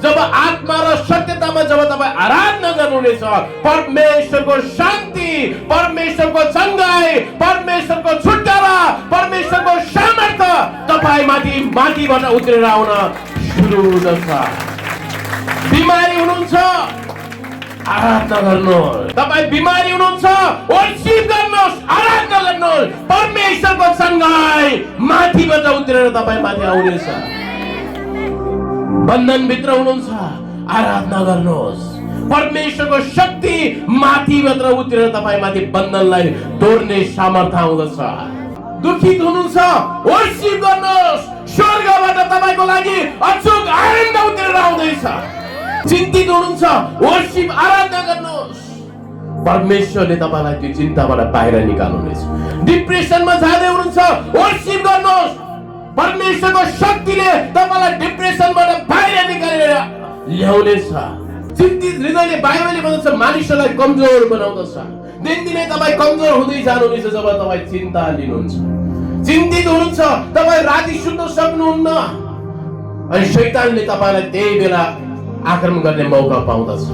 जब आत्मा र सत्यतामा जब तपाईँ आराधना गर्नुहुनेछ, परमेश्वरको शान्ति, परमेश्वरको चङ्गाई, परमेश्वरको छुटकारा, परमेश्वरको सामर्थ्य तपाईँमाथिबाट उत्रेर आउन सुरु हुँदछ। बिमारी हुनुहुन्छ, आराधना गर्नुहोस्। तपाईँ बिमारी हुनुहुन्छ, वर्शिप गर्नुहोस्, आराधना गर्नुहोस्। परमेश्वरको चङ्गाई माथिबाट उत्रेर तपाईँ माथि आउनेछ। बन्धनभित्र हुनुहुन्छ, आराधना गर्नुहोस्। परमेश्वरको शक्ति माथिबाट उत्रेर तपाईँ माथि बन्धनलाई तोड्ने सामर्थ्य आउँदछ। दुखित हुनुहुन्छ, वर्शिप गर्नुहोस्। स्वर्गबाट तपाईँको लागि अचूक आनन्द उत्रेर आउँदैछ। चिन्तित हुनुहुन्छ, वर्शिप आराधना गर्नुहोस्। परमेश्वरले तपाईलाई त्यो चिन्ताबाट बाहिर निकाल्नुहुनेछ। डिप्रेसनमा जाँदै हुनुहुन्छ, वर्शिप गर्नुहोस्। परमेश्वरको शक्तिले तपाईलाई डिप्रेसनबाट बाहिर निकालेर ल्याउनेछ। चिन्तित हृदयले बाइबलले भन्दछ मानिसलाई कमजोर बनाउँदछ। दिनदिनै तपाईँ कमजोर हुँदै जानुहुनेछ जब तपाईँ चिन्ता लिनुहुन्छ। चिन्तित हुनुहुन्छ, तपाईँ राति सुत्न सक्नुहुन्न अनि शैतानले तपाईँलाई त्यही बेला आक्रमण गर्ने मौका पाउँदछ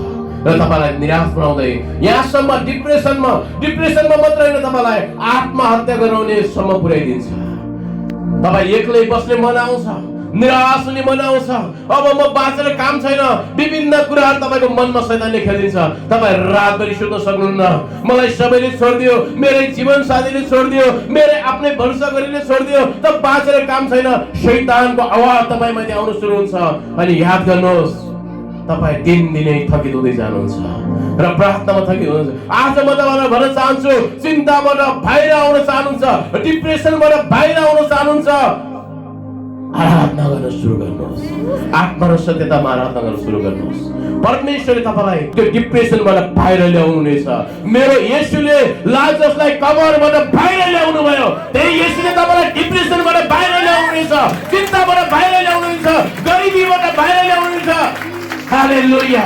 र तपाईँलाई निराश बनाउँदै यहाँसम्म डिप्रेसनमा मात्र होइन, तपाईँलाई आत्महत्या गराउने सम्म पुर्याइदिन्छ। तपाईँ एक्लै बस्ने मन आउँछ, निराश हुने मन आउँछ। अब म बाँचेर काम छैन, विभिन्न कुराहरू तपाईँको मनमा शैतानले खेलिदिन्छ। तपाईँ रातभरि सुत्न सक्नुहुन्न। मलाई सबैले छोडिदियो, मेरै जीवन साथीले छोडिदियो, मेरै आफ्नै भरोसा गरेर छोडिदियो, त बाँचेर काम छैन। शैतानको आवाज तपाईँमाथि आउन सुरु हुन्छ। अनि याद गर्नुहोस्, तपाईँ दिनदिनै थकित हुँदै जानुहुन्छ र प्रार्थनामा थकित हुनुहुन्छ। आज म तपाईँलाई भन्न चाहन्छु, चिन्ताबाट बाहिर आउन चाहनुहुन्छ, डिप्रेसनबाट बाहिर आउन चाहनुहुन्छ, आराधना गर्न सुरु गर्नुहोस्। आत्मा र सत्यतामा आराधना गर्न सुरु गर्नुहोस्। परमेश्वरले तपाईँलाई त्यो डिप्रेसनबाट बाहिर ल्याउनुहुनेछ। मेरो येशूले लाजरसलाई कबरबाट बाहिर ल्याउनु भयो, त्यही येशूले तपाईँलाई डिप्रेसनबाट बाहिर ल्याउनुहुनेछ, चिन्ताबाट बाहिर ल्याउनुहुनेछ, गरिबीबाट बाहिर ल्याउनुहुनेछ। हालेलुया।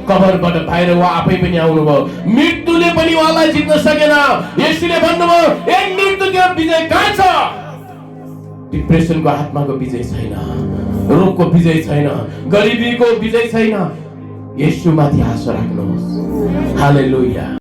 कबरबाट बाहिर उहाँ आफै पनि आउनुभयो। मृत्युले पनि उहाँलाई जित्न सकेन। येशूले भन्नुभयो, ए मृत्युको विजय कहाँ छ? डिप्रेसनको आत्माको विजय छैन, रोगको विजय छैन, गरिबीको विजय छैन। येशूमाथि आशा राख्नुहोस्। हालेलुया।